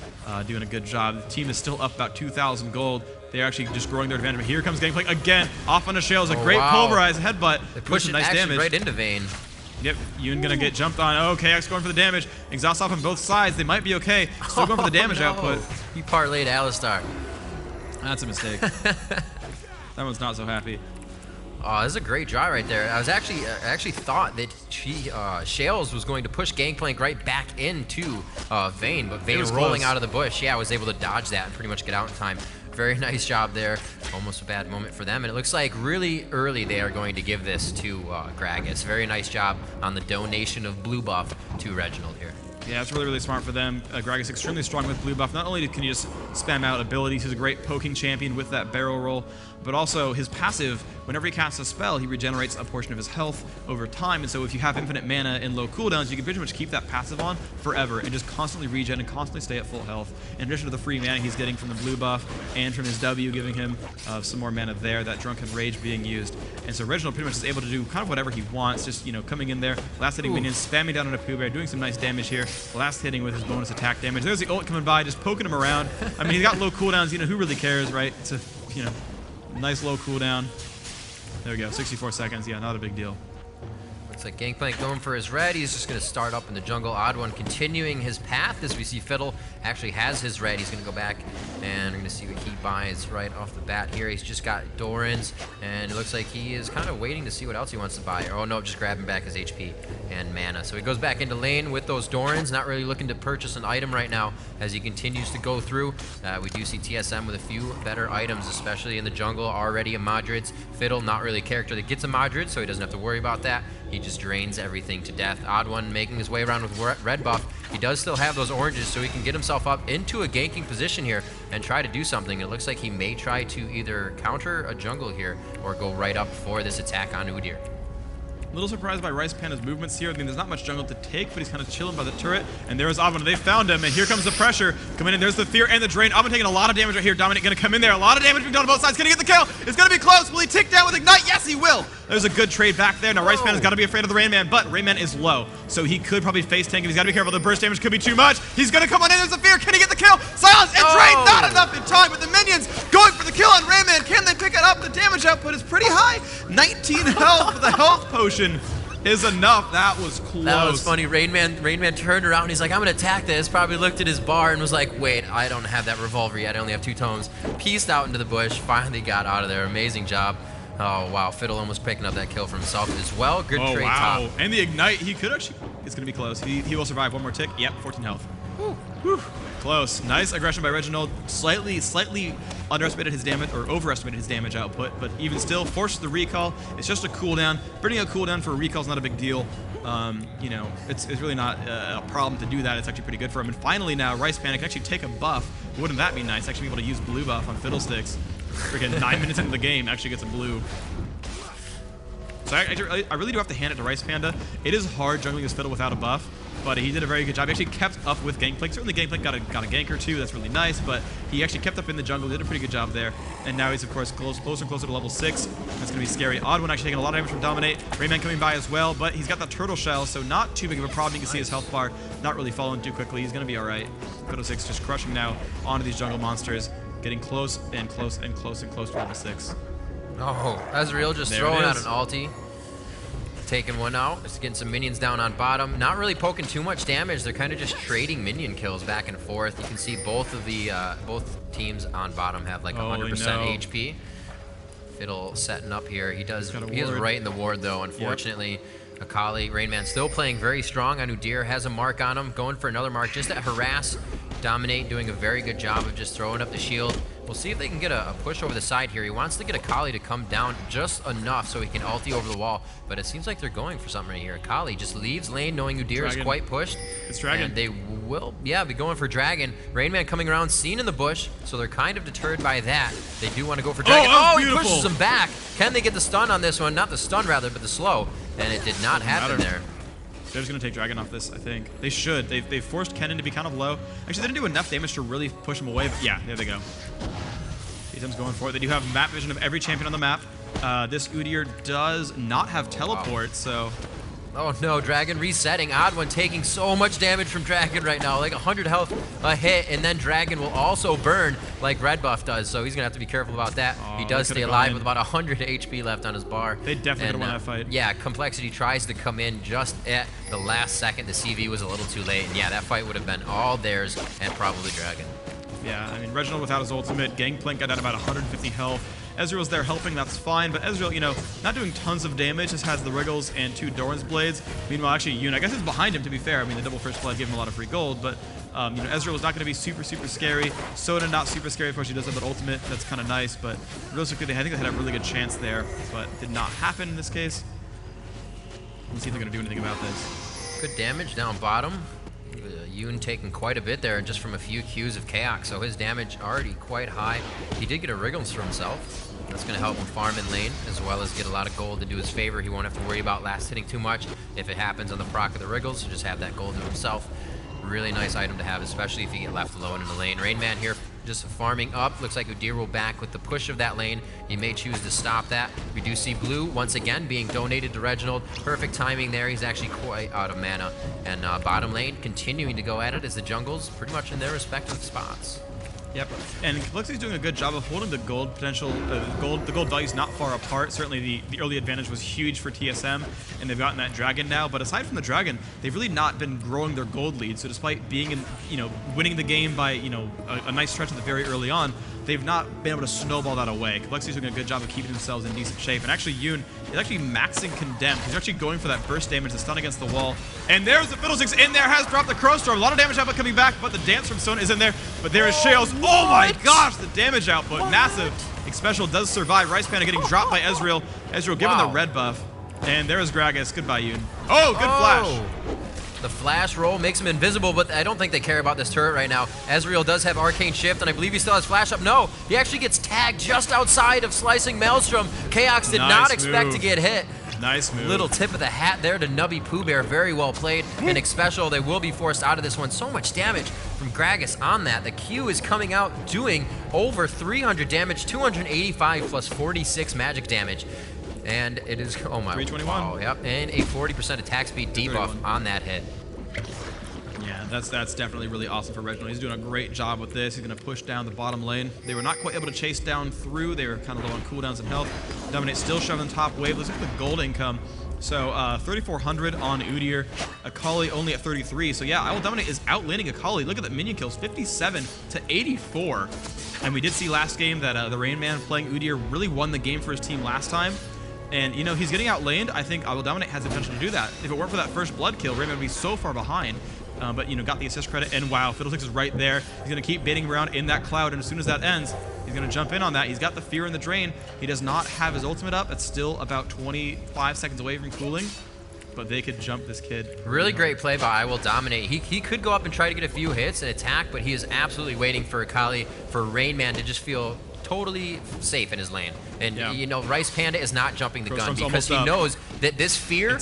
S1: doing a good job. The team is still up about 2,000 gold. They're actually just growing their advantage. But here comes Gangplank again, off on a Shales. A great pulverize headbutt.
S2: They push it nice damage right into Vayne.
S1: Yep, Yuhn gonna get jumped on. Oh, Chaox going for the damage. Exhaust off on both sides. They might be okay. Still going for the damage output.
S2: He parlayed Alistar.
S1: That's a mistake. That one's not so happy.
S2: Oh, this is a great draw right there. I actually thought that Shales was going to push Gangplank right back into Vayne, but Vayne rolling out of the bush, was able to dodge that and pretty much get out in time. Very nice job there. Almost a bad moment for them, and it looks like really early they are going to give this to Gragas. Very nice job on the donation of blue buff to Reginald here.
S1: Yeah, it's really, really smart for them. Gragas extremely strong with blue buff. Not only can you just spam out abilities, he's a great poking champion with that barrel roll, but also his passive, whenever he casts a spell, he regenerates a portion of his health over time. And so if you have infinite mana and low cooldowns, you can pretty much keep that passive on forever and just constantly regen and constantly stay at full health. In addition to the free mana he's getting from the blue buff and from his W, giving him some more mana there, that Drunken Rage being used. And so Reginald pretty much is able to do kind of whatever he wants, just, you know, coming in there, last hitting minions, spamming down on a Poohbear, doing some nice damage here, last hitting with his bonus attack damage. There's the ult coming by, just poking him around. I mean, he's got low cooldowns, you know, who really cares, right? It's a, you know, nice low cooldown. There we go, 64 seconds. Yeah, not a big deal.
S2: Looks like Gangplank going for his red. He's just going to start up in the jungle. OddOne continuing his path as we see Fiddle actually has his red. He's going to go back and we're going to see what he buys right off the bat here. He's just got Dorans and it looks like he is kind of waiting to see what else he wants to buy. Oh no, just grabbing back his HP and mana. So he goes back into lane with those Dorans, not really looking to purchase an item right now as he continues to go through. We do see TSM with a few better items, especially in the jungle, already a Madrids. Fiddle, not really a character that gets a Madrid, so he doesn't have to worry about that. He just drains everything to death. OddOne making his way around with red buff. He does still have those oranges, so he can get himself up into a ganking position here and try to do something. It looks like he may try to either counter a jungle here or go right up for this attack on Udyr.
S1: A little surprised by RicePanda's movements here. I mean, there's not much jungle to take, but he's kind of chilling by the turret. And there's OddOne. They found him, and here comes the pressure coming in. There's the fear and the drain. OddOne taking a lot of damage right here. Dominate going to come in there. A lot of damage being done on both sides. Going to get the kill. It's going to be close. Will he tick down with Ignite? Yes, he will. There's a good trade back there. Now, RicePanda's got to be afraid of the RainMan, but RainMan is low, so he could probably face tank him. He's got to be careful. The burst damage could be too much. He's going to come on in. There's the fear. Can he get the kill? Silence and drain. Not enough in time, but the minions going for the kill on RainMan. Can they pick it up? The damage output is pretty high. 19 health with the health potion is enough. That was close.
S2: That was funny. RainMan turned around and he's like, I'm gonna attack this. Probably looked at his bar and was like, wait, I don't have that revolver yet. I only have 2 tomes. Pieced out into the bush. Finally got out of there. Amazing job. Oh wow, Fiddle almost picking up that kill for himself as well. Good trade top.
S1: And the Ignite, he could actually, it's gonna be close. He will survive one more tick. Yep, 14 health. Whew. Close. Nice aggression by Reginald. Slightly underestimated his damage, or overestimated his damage output, but even still, forced the recall. It's just a cooldown. Bringing a cooldown for a recall is not a big deal. You know, it's really not a problem to do that. It's actually pretty good for him. And finally now, RicePanda can actually take a buff. Wouldn't that be nice? Actually be able to use blue buff on Fiddlesticks. Freaking 9 minutes into the game, actually gets a blue. So I really do have to hand it to RicePanda. It is hard jungling this Fiddle without a buff, but he did a very good job. He actually kept up with Gangplank. Certainly Gangplank got a gank or two. That's really nice, but he actually kept up in the jungle, did a pretty good job there. And now he's, of course, closer and closer to level 6. That's going to be scary. OddOne actually taking a lot of damage from Dominate. RainMan coming by as well, but he's got the turtle shell, so not too big of a problem. You can see his health bar not really falling too quickly. He's going to be all right. Fiddlesticks just crushing now onto these jungle monsters, getting close and close and close and close to level 6.
S2: Oh, Ezreal just throwing out an ulti. Taking one out, just getting some minions down on bottom. Not really poking too much damage. They're kind of just trading minion kills back and forth. You can see both of the both teams on bottom have like 100% HP. Fiddle setting up here. He is right in the ward though, unfortunately. Yep. Akali, RainMan still playing very strong on Udyr, has a mark on him, going for another mark just to harass. Dominate doing a very good job of just throwing up the shield. We'll see if they can get a push over the side here. He wants to get Akali to come down just enough so he can ulti over the wall, but it seems like they're going for something right here. Akali just leaves lane knowing Udyr is quite pushed.
S1: It's Dragon.
S2: And they will, yeah, be going for Dragon. RainMan coming around, seen in the bush, so they're kind of deterred by that. They do want to go for Dragon. Oh, he pushes him back. Can they get the stun on this one? Not the stun, rather, but the slow. And it did not happen there.
S1: They're just going to take Dragon off this, I think. They should. They've forced Kennen to be kind of low. Actually, they didn't do enough damage to really push him away, but yeah, there they go. TSM's going for it. They do have map vision of every champion on the map. This Udyr does not have teleport, so...
S2: Oh no, Dragon resetting. OddOne taking so much damage from Dragon right now, like 100 health a hit, and then Dragon will also burn like Red Buff does, so he's gonna have to be careful about that. He does stay alive with about 100 HP left on his bar.
S1: They definitely could have won that fight.
S2: Yeah, Complexity tries to come in just at the last second. The CV was a little too late, and yeah, that fight would have been all theirs and probably Dragon.
S1: Yeah, I mean, Reginald without his ultimate, Gangplank got down about 150 health. Ezreal's there helping, that's fine, but Ezreal, you know, not doing tons of damage, just has the Wriggles and 2 Doran's Blades. Meanwhile, actually, Yuhn, I guess it's behind him, to be fair. I mean, the double first blood gave him a lot of free gold, but, you know, Ezreal is not going to be super scary. Soda not super scary, of course, she does have that ultimate, that's kind of nice, but realistically, I think they had a really good chance there, but did not happen in this case. Let's see if they're going to do anything about this.
S2: Good damage down bottom. Yuhn taking quite a bit there just from a few Qs of Chaox, so his damage already quite high. He did get a Wriggles for himself. That's going to help him farm in lane, as well as get a lot of gold to do his favor. He won't have to worry about last hitting too much if it happens on the proc of the Wriggles, so just have that gold to himself. Really nice item to have, especially if you get left alone in the lane. RainMan here just farming up. Looks like Udyr will back with the push of that lane. He may choose to stop that. We do see blue once again being donated to Reginald. Perfect timing there. He's actually quite out of mana. And bottom lane continuing to go at it as the jungles pretty much in their respective spots.
S1: Yep, and Complexity's doing a good job of holding the gold potential, the gold values not far apart. Certainly the early advantage was huge for TSM, and they've gotten that dragon now. But aside from the dragon, they've really not been growing their gold lead. So despite being in, winning the game by, a nice stretch at the very early on, they've not been able to snowball that away. Complexity's doing a good job of keeping themselves in decent shape. And actually, Yuhn is actually maxing Condemned. He's actually going for that burst damage, the stun against the wall. And there's the Fiddlesticks in there, has dropped the Crow Storm. A lot of damage output coming back, but the dance from Stone is in there. But there is Shales. Oh my gosh, the damage output, massive. Xpecial does survive. RicePanda getting dropped by Ezreal. Ezreal given the red buff. And there is Gragas. Goodbye, Yuhn. Oh, good flash.
S2: The flash roll makes him invisible, but I don't think they care about this turret right now. Ezreal does have Arcane Shift, and I believe he still has flash up. No, he actually gets tagged just outside of Slicing Maelstrom. Chaox did not expect to get hit.
S1: Nice move.
S2: Little tip of the hat there to Nubbypoohbear. Very well played. And Xpecial, they will be forced out of this one. So much damage from Gragas on that. The Q is coming out doing over 300 damage, 285 plus 46 magic damage. And it is, oh my,
S1: 321.
S2: Wow, yep, and a 40% attack speed debuff on that hit.
S1: Yeah, that's definitely really awesome for Reginald. He's doing a great job with this. He's going to push down the bottom lane. They were not quite able to chase down through. They were kind of low on cooldowns and health. Dominate still shoving the top wave. Looks like the gold income. So 3,400 on Udyr. Akali only at 33. So yeah, IWillDominate is outlaning Akali. Look at the minion kills, 57 to 84. And we did see last game that TheRainMan playing Udyr really won the game for his team last time. And, he's getting outlaned. I think IWillDominate has the potential to do that. If it weren't for that first blood kill, RainMan would be so far behind. But, got the assist credit. And, wow, Fiddlesticks is right there. He's going to keep baiting around in that cloud. And as soon as that ends, he's going to jump in on that. He's got the Fear and the Drain. He does not have his ultimate up. It's still about 25 seconds away from cooling. But they could jump this kid.
S2: Really great play by IWillDominate. He could go up and try to get a few hits and attack, but he is absolutely waiting for Akali, for RainMan to just feel totally safe in his lane. And RicePanda is not jumping the gun because he knows that this Fear,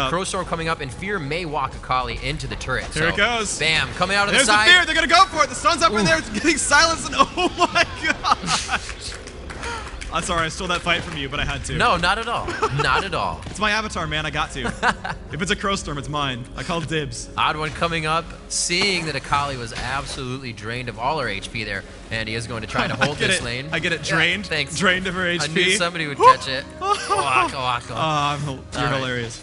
S2: Crow Storm coming up, and Fear may walk Akali into the turret.
S1: Here it goes.
S2: Bam, coming out of the
S1: side.
S2: side.
S1: There's the Fear, they're gonna go for it. The sun's up in there, it's getting silenced, and oh my gosh. I'm sorry, I stole that fight from you, but I had to.
S2: No, not at all. Not at all.
S1: It's my avatar, man. I got to. If it's a Crow Storm, it's mine. I call dibs.
S2: OddOne coming up, seeing that Akali was absolutely drained of all her HP there, and he is going to try to hold this lane.
S1: I get it. Drained.
S2: Yeah, thanks.
S1: Drained of her HP.
S2: I knew somebody would catch it.
S1: You're hilarious.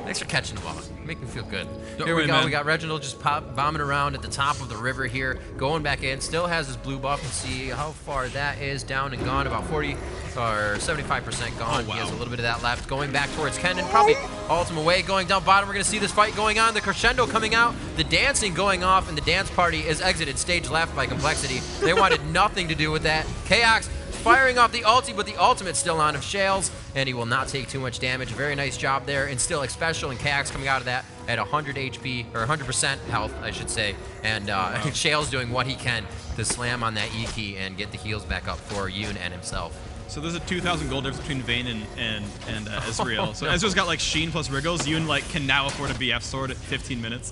S2: Thanks for catching the ball. Make me feel good. Here we go. Man. We got Reginald just bombing around at the top of the river here, going back in. Still has his blue buff. Let's see how far that is. Down and gone. About 40 or 75% gone.
S1: Oh, wow.
S2: He has a little bit of that left. Going back towards Kennen. Probably ultimate way. Going down bottom. We're going to see this fight going on. The crescendo coming out. The dancing going off. And the dance party is exited stage left by Complexity. They wanted nothing to do with that. Chaox firing off the ulti, but the ultimate's still on of Shales, and he will not take too much damage. Very nice job there, and still Xpecial and Chaox coming out of that at 100 HP, or 100% health, I should say, and Shales doing what he can to slam on that E key and get the heals back up for Yuhn and himself.
S1: So there's a 2,000 gold difference between Vayne and Ezreal. So Ezreal's got like Sheen plus Wriggles. Yuhn can now afford a BF sword at 15 minutes.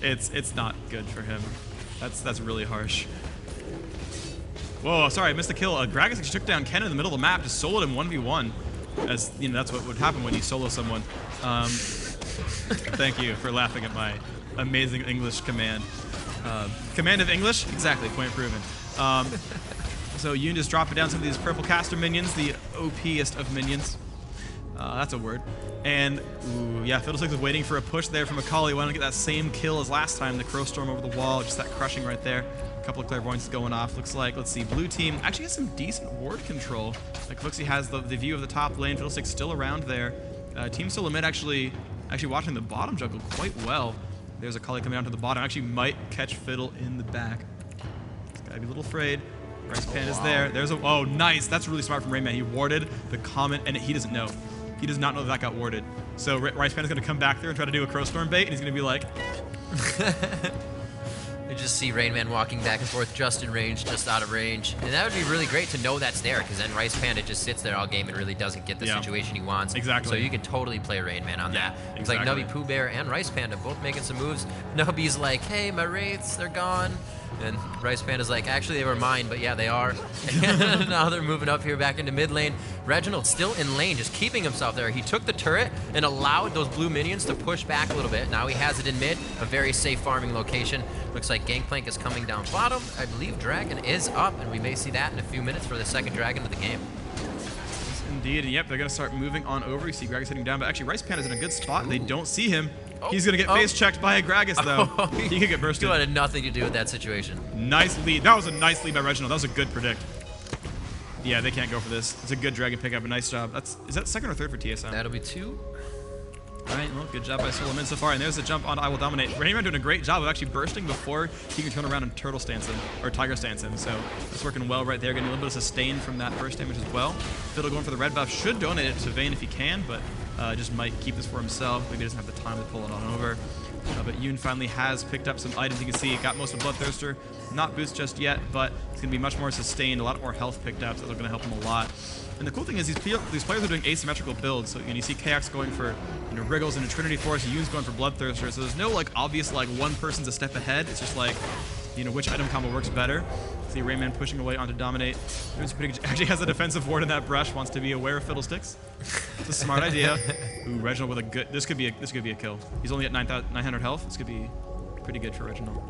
S1: It's not good for him. That's really harsh. Whoa, sorry, I missed the kill. Gragas actually took down Kennen in the middle of the map, just soloed him 1v1. As that's what would happen when you solo someone. Thank you for laughing at my amazing English command. Command of English? Exactly, point proven. So Yuhn just dropping down some of these purple caster minions, the OP-est of minions. That's a word. And, yeah, Fiddlesticks is waiting for a push there from Akali. Why don't get that same kill as last time, the Crow Storm over the wall, just that crushing right there. A couple of clairvoyants going off. Looks like, let's see, blue team actually has some decent ward control. Like, Fooksy has the view of the top lane. Fiddlesticks still around there. Team Solomid actually watching the bottom jungle quite well. There's Akali coming down to the bottom. Actually might catch Fiddle in the back. He's gotta be a little afraid. RicePanda is there. There's oh, nice. That's really smart from RainMan. He warded the comment, and he doesn't know. he does not know that got warded. So RicePanda is going to come back there and try to do a Crowstorm bait, and he's going to be like...
S2: You just see RainMan walking back and forth, just in range, just out of range. And that would be really great to know that's there, because then RicePanda just sits there all game and really doesn't get the situation he wants.
S1: Exactly.
S2: So you can totally play RainMan on that. It's
S1: exactly.
S2: like Nubbypoohbear and RicePanda both making some moves. Nubby's like, hey, my wraiths, they're gone. And RicePanda's like, actually, they were mine, but yeah, they are. And now they're moving up here back into mid lane. Reginald still in lane, just keeping himself there. He took the turret and allowed those blue minions to push back a little bit. Now he has it in mid, a very safe farming location. Looks like Gangplank is coming down bottom. I believe Dragon is up, and we may see that in a few minutes for the second Dragon of the game.
S1: Yes, indeed, and yep, they're going to start moving on over. You see Gragas hitting down, but actually RicePanda's in a good spot. They don't see him. He's going to get face checked by a Gragas, though. He could get bursted.
S2: Still had nothing to do with that situation.
S1: Nice lead. That was a nice lead by Reginald. That was a good predict. Yeah, they can't go for this. It's a good Dragon pickup. A nice job. Is that second or third for TSM?
S2: That'll be 2.
S1: All right, well, good job by Solomid so far. And there's a jump on IWillDominate. RainMan doing a great job of actually bursting before he can turn around and turtle stance him, or tiger stance him. So it's working well right there. Getting a little bit of sustain from that burst damage as well. Fiddle going for the red buff. Should donate it to Vayne if he can, but just might keep this for himself. Maybe he doesn't have the time to pull it on over. But Yuhn finally has picked up some items. You can see he got most of Bloodthirster. Not boost just yet, but it's going to be much more sustained, a lot more health picked up, so that's going to help him a lot. And the cool thing is these players are doing asymmetrical builds. So you see Chaox going for Wriggles and a Trinity Force, and Yuhn's going for Bloodthirster. So there's no like obvious like one person's a step ahead. It's just like which item combo works better. See RainMan pushing away onto Dominate. Actually has a defensive ward in that brush. Wants to be aware of Fiddlesticks. It's a smart idea. Ooh, Reginald with a good. This could be a kill. He's only at 900 health. This could be pretty good for Reginald.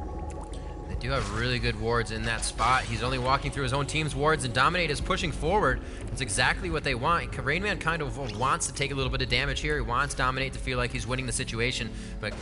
S2: They do have really good wards in that spot. He's only walking through his own team's wards, and Dominate is pushing forward. It's exactly what they want. RainMan kind of wants to take a little bit of damage here. He wants Dominate to feel like he's winning the situation, but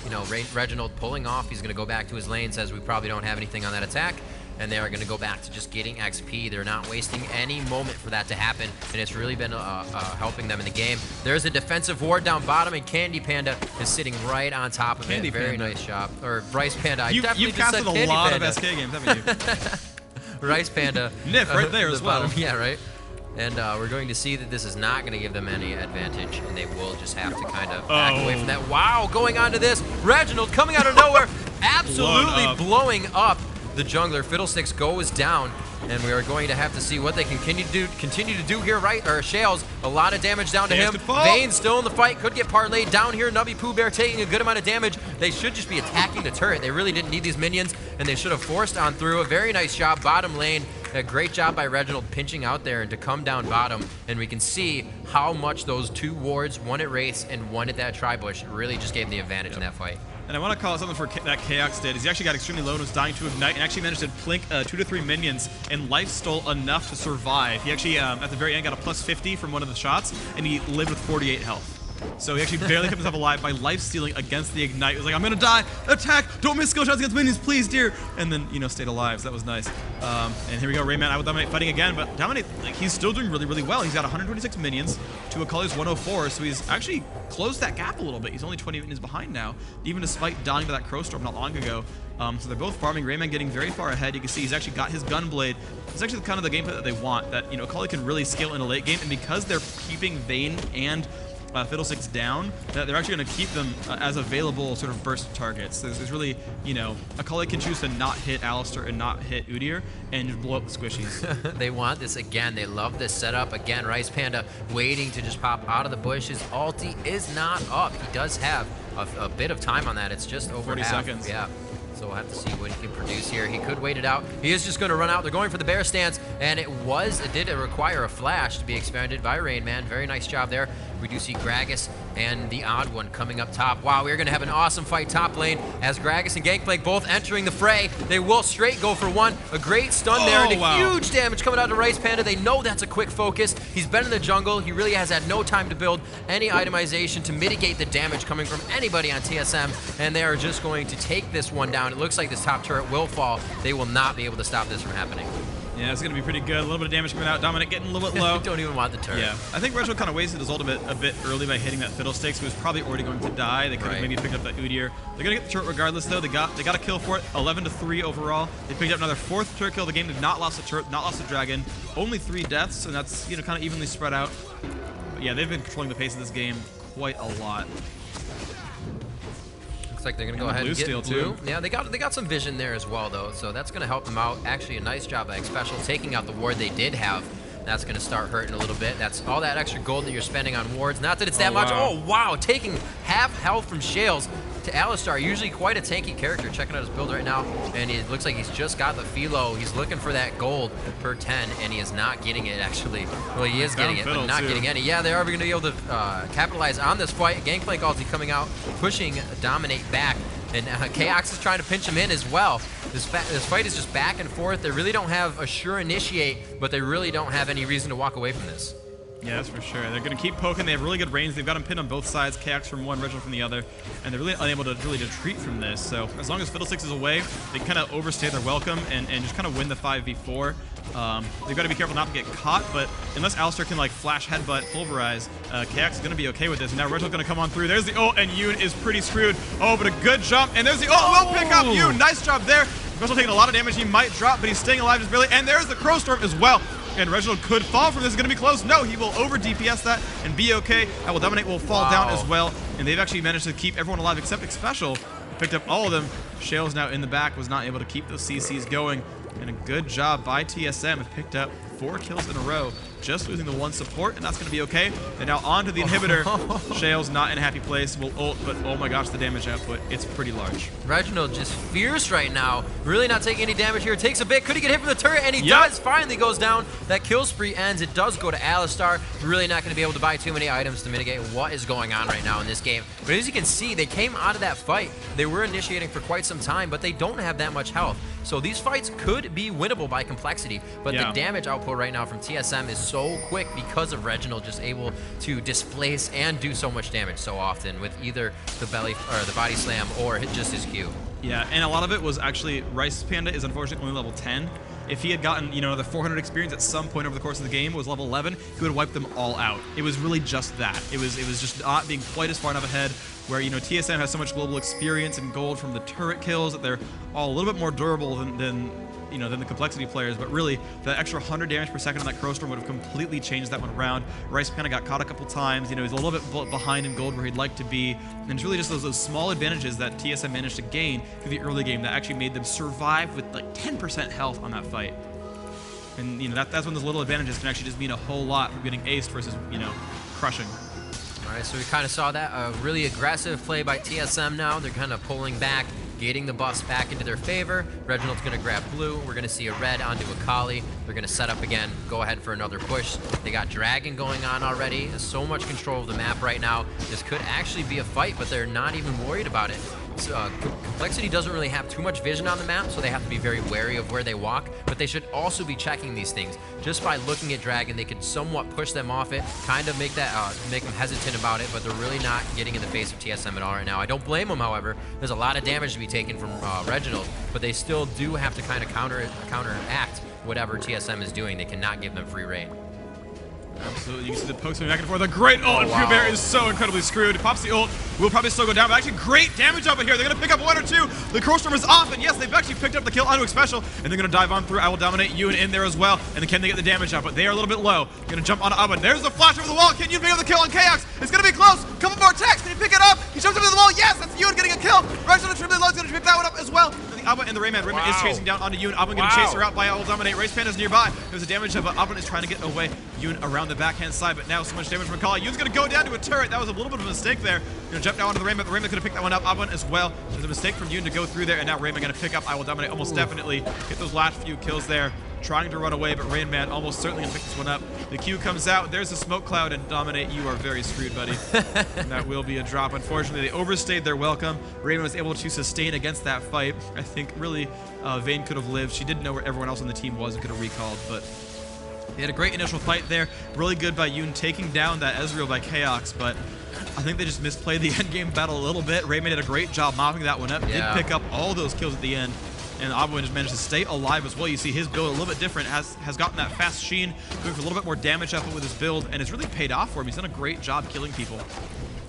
S2: Reginald pulling off. He's going to go back to his lane, says we probably don't have anything on that attack, and they are going to go back to just getting XP. They're not wasting any moment for that to happen, and it's really been helping them in the game. There's a defensive ward down bottom, and Candy Panda is sitting right on top of it. Very nice job. Or RicePanda.
S1: You've casted a lot of SK games, haven't you?
S2: RicePanda.
S1: Nip right there as well.
S2: Yeah, right. And we're going to see that this is not going to give them any advantage, and they will just have to kind of back away from that. Wow, going on to this. Reginald coming out of nowhere, absolutely blowing up the jungler. Fiddlesticks goes down, and we are going to have to see what they can continue to do here, right? Or Shales, a lot of damage down to him. Vayne still in the fight, could get parlayed down here. Nubbypoohbear taking a good amount of damage. They should just be attacking the turret. They really didn't need these minions, and they should have forced on through. A very nice job, bottom lane. A great job by Reginald pinching out there and to come down bottom, and we can see how much those 2 wards, one at Wraiths and one at that Tribush, really just gave him the advantage in that fight.
S1: And I want to call it something for that Chaox did, is he actually got extremely low and was dying to ignite, and actually managed to plink 2 to 3 minions, and life stole enough to survive. He actually, at the very end, got a plus 50 from one of the shots, and he lived with 48 health. So he actually barely kept himself alive by life stealing against the ignite. He was like, I'm gonna die, attack, don't miss skill shots against minions, please, dear. And then, stayed alive, so that was nice. And here we go, RainMan, IWillDominate fighting again, but Dominate, he's still doing really, really well. He's got 126 minions to Akali's 104, so he's actually closed that gap a little bit. He's only 20 minions behind now, even despite dying to that Crowstorm not long ago. So they're both farming. RainMan getting very far ahead. You can see he's actually got his Gunblade. It's actually kind of the gameplay that they want, that, Akali can really scale in a late game, and because they're keeping Vayne and Fiddlesticks down, that they're actually going to keep them as available sort of burst targets. There's really, Akali can choose to not hit Alistar and not hit Udyr and just blow up the squishies.
S2: They want this again. They love this setup. Again, RicePanda waiting to just pop out of the bush. His ulti is not up. He does have a bit of time on that. It's just over
S1: 40
S2: half.
S1: seconds.
S2: Yeah. So we'll have to see what he can produce here. He could wait it out. He is just going to run out. They're going for the bear stance, and it did require a flash to be expanded by RainMan. Very nice job there. We do see Gragas and TheOddOne coming up top. Wow, we're going to have an awesome fight top lane as Gragas and Gangplank both entering the fray. They will straight go for one. A great stun there, and huge damage coming out to RicePanda. They know that's a quick focus. He's been in the jungle. He really has had no time to build any itemization to mitigate the damage coming from anybody on TSM, and they are just going to take this one down. It looks like this top turret will fall. They will not be able to stop this from happening.
S1: Yeah, it's going to be pretty good. A little bit of damage coming out. Dominate getting a little bit low.
S2: Don't even want the turret.
S1: Yeah, I think Reginald kind of wasted his ultimate a bit early by hitting that Fiddlesticks, who was probably already going to die. They could have maybe picked up that Udyr. They're going to get the turret regardless, though. They got a kill for it, 11-3 overall. They picked up another 4th turret kill of the game. They've not lost the turret, not lost the dragon. Only 3 deaths, and that's kind of evenly spread out. But yeah, they've been controlling the pace of this game quite a lot.
S2: Looks like they're gonna go ahead and get
S1: steal
S2: blue.
S1: too.
S2: Yeah, they got some vision there as well though, so that's gonna help them out. Actually, a nice job by Xpecial taking out the ward they did have. That's gonna start hurting a little bit. That's all that extra gold that you're spending on wards. Not that it's that much.
S1: Wow.
S2: Oh wow, taking half health from Shales to Alistar, usually quite a tanky character. Checking out his build right now, and it looks like he's just got the Philo. He's looking for that gold per 10, and he is not getting it actually. Well, he is getting it, but not getting any. Yeah, they are going to be able to capitalize on this fight. Gangplank ulti coming out, pushing Dominate back, and Chaox is trying to pinch him in as well. This fight is just back and forth. They really don't have a sure initiate, but they really don't have any reason to walk away from this.
S1: Yeah, that's for sure. They're going to keep poking. They have really good range. They've got him pinned on both sides, Chaox from one, Reginald from the other, and they're really unable to really retreat from this. So as long as Fiddlesticks is away, they kind of overstay their welcome and just kind of win the 5v4. They've got to be careful not to get caught, but unless Alistar can like flash headbutt, pulverize, Chaox is going to be okay with this. And now Reginald's going to come on through. There's the ult, and Yuhn is pretty screwed. Oh, but a good jump, and there's the ult. Will pick up Yuhn. Nice job there. Reginald taking a lot of damage. He might drop, but he's staying alive just barely. And there's the Crow Storm as well. And Reginald could fall from this. It's going to be close. No, he will over DPS that and be okay. IWillDominate will fall down as well. And they've actually managed to keep everyone alive except Xpecial. Picked up all of them. Shales now in the back was not able to keep those CCs going. And a good job by TSM. Have picked up 4 kills in a row, just losing the 1 support, and that's going to be okay. They're now on to the inhibitor. Shales not in a happy place, will ult, but oh my gosh, the damage output, it's pretty large.
S2: Reginald just fierce right now, really not taking any damage here. Takes a bit, could he get hit from the turret? And he does, finally goes down. That kill spree ends, it does go to Alistar. Really not going to be able to buy too many items to mitigate what is going on right now in this game. But as you can see, they came out of that fight. They were initiating for quite some time, but they don't have that much health. So these fights could be winnable by complexity, but the damage output right now from TSM is so quick because of Reginald just able to displace and do so much damage so often with either the belly or the body slam or just his Q.
S1: Yeah, and a lot of it was actually RicePanda is unfortunately only level 10. If he had gotten, you know, the 400 experience at some point over the course of the game, was level 11, he would have wiped them all out. It was really just that. It was just not being quite as far enough ahead where, you know, TSM has so much global experience and gold from the turret kills that they're all a little bit more durable than the complexity players, but really that extra 100 damage per second on that Crow Storm would have completely changed that one around. RicePanda got caught a couple times, you know, he's a little bit behind in gold where he'd like to be, and it's really just those small advantages that TSM managed to gain through the early game that actually made them survive with like 10% health on that fight. And, you know, that's when those little advantages can actually just mean a whole lot from getting aced versus, you know, crushing.
S2: All right, so we kind of saw that, a really aggressive play by TSM now. They're kind of pulling back, getting the buffs back into their favor. Reginald's going to grab blue. We're going to see a red onto a Kali. They're going to set up again, go ahead for another push. They got Dragon going on already. There's so much control of the map right now. This could actually be a fight, but they're not even worried about it. Complexity doesn't really have too much vision on the map, so they have to be very wary of where they walk, but they should also be checking these things. Just by looking at Dragon, they could somewhat push them off it, kind of make them hesitant about it, but they're really not getting in the face of TSM at all right now. I don't blame them, however. There's a lot of damage to be taken from Reginald, but they still do have to kind of counteract whatever TSM is doing. They cannot give them free reign.
S1: Absolutely, you can see the pokes moving back and forth. A great ult, and Poohbear is so incredibly screwed. He pops the ult, will probably still go down, but actually great damage up in here. They're going to pick up 1 or 2. The Crow Storm is off, and yes, they've actually picked up the kill onto Xpecial, and they're going to dive on through. IWillDominate Yuhn in there as well, and then can they get the damage out? But they are a little bit low. Going to jump onto Ubun. There's the flash over the wall. Can Yuhn pick up the kill on Chaox? It's going to be close. Couple more attacks. Can he pick it up? He jumps into the wall. Yes, that's Yuhn getting a kill. Reginald triply low is going to pick that one up as well. And the Ubun and the RiMan. RiMan is chasing down onto Yuhn. Ubun going to chase her out by IWillDominate. RicePanda is nearby. There's a damage of Ubun is trying to get away. Yuhn around the backhand side, but now so much damage from Kali. Yuhn's going to go down to a turret. That was a little bit of a mistake there. Going to jump down onto the RiMan. The RiMan could have picked that one up. Ubun as well. There's a mistake from Yuhn to go through there, and now RiMan going to pick up IWillDominate almost definitely. Get those last few kills there. Trying to run away, but RiMan almost certainly going to pick this one up. The Q comes out. There's a smoke cloud, and Dominate, you are very screwed, buddy. And that will be a drop. Unfortunately, they overstayed their welcome. RiMan was able to sustain against that fight. I think really Vayne could have lived. She didn't know where everyone else on the team was and could have recalled, but they had a great initial fight there. Really good by Yuhn taking down that Ezreal by Chaox, but I think they just misplayed the endgame battle a little bit. RiMan did a great job mopping that one up. Did pick up all those kills at the end. And IWillDominate just managed to stay alive as well. You see his build a little bit different, has gotten that fast sheen, going for a little bit more damage output with his build, and it's really paid off for him. He's done a great job killing people.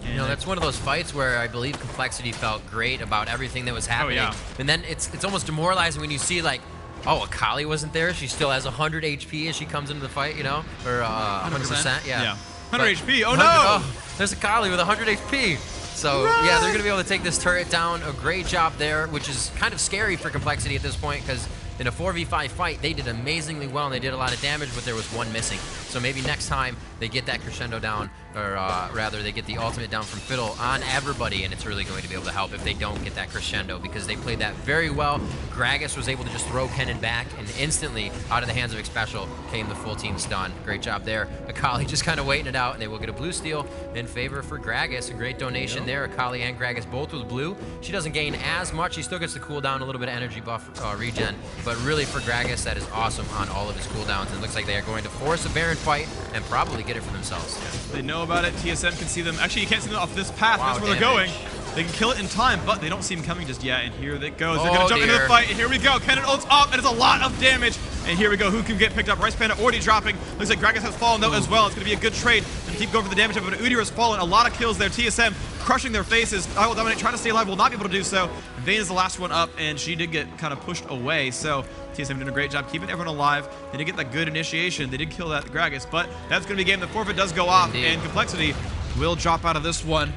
S1: And
S2: you know, that's one of those fights where I believe Complexity felt great about everything that was happening. And then it's almost demoralizing when you see, like, oh, Akali wasn't there. She still has 100 HP as she comes into the fight, you know? Or 100%. Yeah.
S1: 100 HP. Oh,
S2: 100,
S1: no!
S2: Oh, there's Akali with 100 HP. So, yeah, they're going to be able to take this turret down. A great job there, which is kind of scary for Complexity at this point, because in a 4v5 fight, they did amazingly well, and they did a lot of damage, but there was one missing. So maybe next time they get that crescendo down, or rather they get the ultimate down from Fiddle on everybody, and it's really going to be able to help if they don't get that crescendo, because they played that very well. Gragas was able to just throw Kennen back, and instantly, out of the hands of Xpecial, came the full team stun. Great job there. Akali just kind of waiting it out, and they will get a blue steal in favor for Gragas. A great donation there. Akali and Gragas both with blue. She doesn't gain as much. She still gets to cool down a little bit of energy buff regen, but really for Gragas, that is awesome on all of his cooldowns, and it looks like they are going to force a Baron fight and probably get it for themselves.
S1: They know about it. TSM can see them. Actually, you can't see them off this path.
S2: Wow,
S1: That's where they're going. They can kill it in time, but they don't see him coming just yet. And here it goes. They're going to jump into the fight. And here we go. Kennen ults up, and it's a lot of damage. And here we go. Who can get picked up? RicePanda already dropping. Looks like Gragas has fallen, though, as well. It's going to be a good trade. And keep going for the damage up. But Udyr has fallen. A lot of kills there. TSM crushing their faces. IWillDominate trying to stay alive. Will not be able to do so. Vayne is the last one up, and she did get kind of pushed away. So TSM doing a great job keeping everyone alive. They did get that good initiation. They did kill that Gragas, but that's going to be a game. The forfeit does go off, and Complexity will drop out of this one.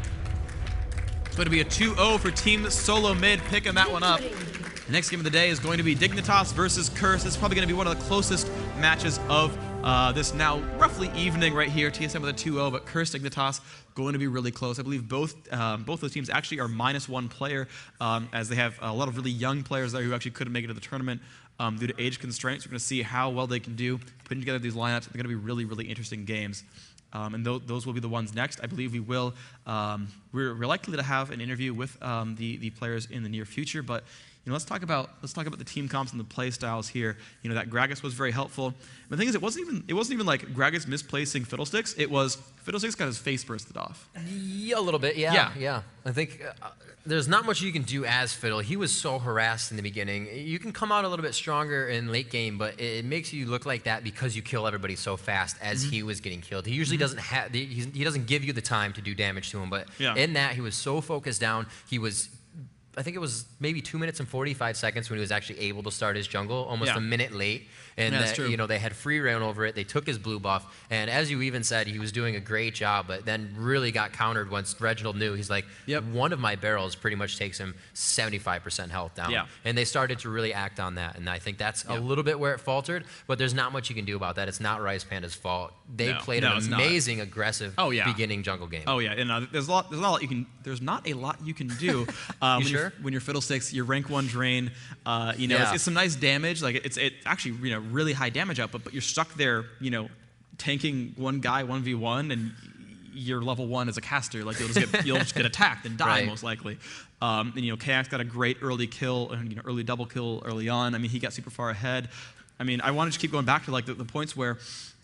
S1: It's going to be a 2-0 for Team Solomid, picking that one up. The next game of the day is going to be Dignitas versus Curse. This is probably going to be one of the closest matches of this now roughly evening right here. TSM with a 2-0, but Curse Dignitas going to be really close. I believe both those teams actually are -1 player, as they have a lot of really young players there who actually couldn't make it to the tournament due to age constraints. We're going to see how well they can do putting together these lineups. They're going to be really, really interesting games. And those will be the ones next. I believe we will. We're likely to have an interview with the players in the near future. But let's talk about the team comps and the play styles here. That Gragas was very helpful. But the thing is, it wasn't even like Gragas misplacing Fiddlesticks. It was Fiddlesticks got his face bursted off.
S2: Yeah, a little bit. Yeah. I think there's not much you can do as Fiddle. He was so harassed in the beginning. You can come out a little bit stronger in late game, but it makes you look like that because you kill everybody so fast as he was getting killed. He usually doesn't have. He doesn't give you the time to do damage to him. But in that, he was so focused down. He was. I think it was maybe 2 minutes and 45 seconds when he was actually able to start his jungle, almost a minute late. And
S1: that's true.
S2: They had free reign over it. They took his blue buff, and as you even said, he was doing a great job. But then really got countered once Reginald knew. He's like, one of my barrels pretty much takes him 75% health down. And they started to really act on that, and I think that's a little bit where it faltered. But there's not much you can do about that. It's not RicePanda's fault. They played an amazing, aggressive beginning jungle game.
S1: Oh yeah, and there's not a lot you can do. When you're Fiddlesticks, your rank 1 drain. It's some nice damage. Like it's actually really high damage output, but you're stuck there, tanking one guy 1v1, and you're level 1 as a caster. Like you'll just get attacked and die most likely. And Chaox got a great early kill, early double kill early on. I mean, he got super far ahead. I mean, I want to just keep going back to like the points where,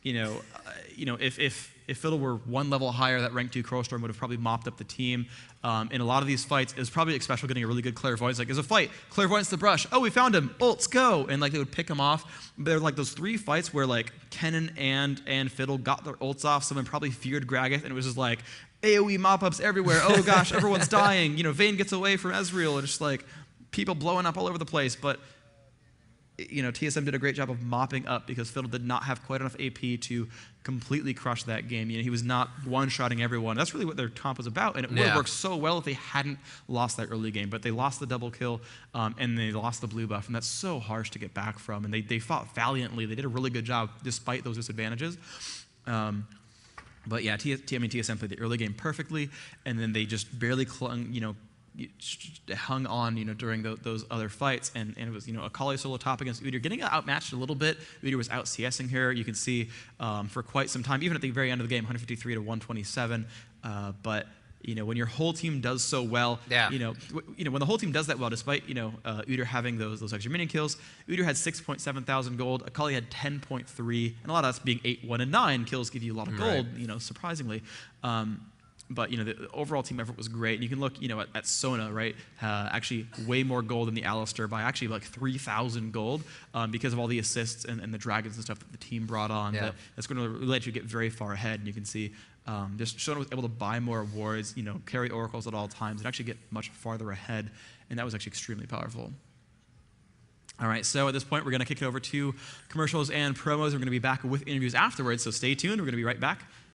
S1: if Fiddle were 1 level higher, that rank 2 Crowstorm would have probably mopped up the team. In a lot of these fights, it was probably Xpecial getting a really good clairvoyance. Like, there's a fight, clairvoyance the brush. Oh, we found him. Ults, go. And like they would pick him off. But there were like those 3 fights where like Kennen and Fiddle got their ults off. Someone probably feared Gragas, and it was just like AoE mop-ups everywhere. Oh gosh, everyone's dying. Vayne gets away from Ezreal, and just like people blowing up all over the place. But TSM did a great job of mopping up because Fiddle did not have quite enough AP to completely crush that game. He was not one-shotting everyone. That's really what their comp was about, and it would have worked so well if they hadn't lost that early game. But they lost the double kill, and they lost the blue buff, and that's so harsh to get back from. And they fought valiantly. They did a really good job despite those disadvantages. But yeah, TSM played the early game perfectly, and then they just barely clung, hung on, during those other fights, and it was, Akali solo top against Udyr, getting outmatched a little bit. Udyr was out CSing her. You can see for quite some time, even at the very end of the game, 153 to 127. But when your whole team does so well, when the whole team does that well, despite Udyr having those extra minion kills, Udyr had 6.7 thousand gold. Akali had 10.3, and a lot of us being 8, 1, and 9 kills give you a lot of gold, surprisingly. But the overall team effort was great. And you can look, at Sona, right? Actually, way more gold than the Alistar by actually like 3,000 gold because of all the assists and the dragons and stuff that the team brought on. That's going to let you get very far ahead. And you can see just Sona was able to buy more awards, carry oracles at all times, and actually get much farther ahead. And that was actually extremely powerful. All right, so at this point, we're going to kick it over to commercials and promos. We're going to be back with interviews afterwards, so stay tuned. We're going to be right back